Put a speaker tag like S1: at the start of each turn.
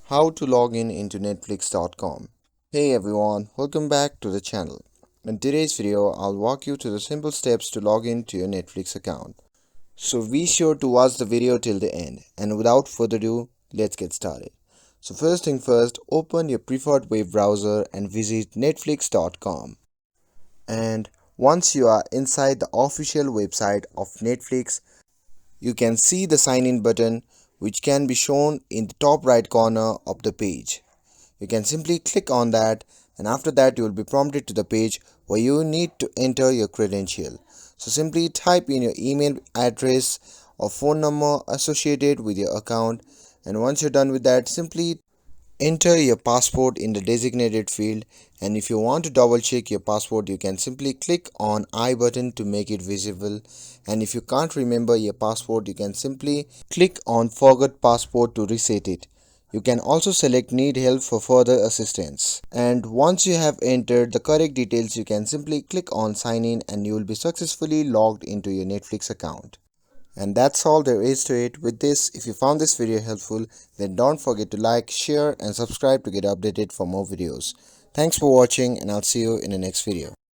S1: How to log in into Netflix.com. Hey everyone, welcome back to the channel. In today's video, I'll walk you through the simple steps to log in to your Netflix account. So be sure to watch the video till the end. And without further ado, let's get started. So first thing first, open your preferred web browser and visit Netflix.com. And once you are inside the official website of Netflix, you can see the sign in button which can be shown in the top right corner of the page. You can simply click on that, and after that you will be prompted to the page where you need to enter your credential. So simply type in your email address or phone number associated with your account, and once you're done with that, simply enter your passport in the designated field. And if you want to double check your passport, you can simply click on I button to make it visible. And if you can't remember your passport, you can simply click on forgot passport to reset it. You can also select need help for further assistance. And once you have entered the correct details, you can simply click on sign in and you will be successfully logged into your Netflix account. And that's all there is to it. With this, if you found this video helpful, then don't forget to like, share and subscribe to get updated for more videos. Thanks for watching, and I'll see you in the next video.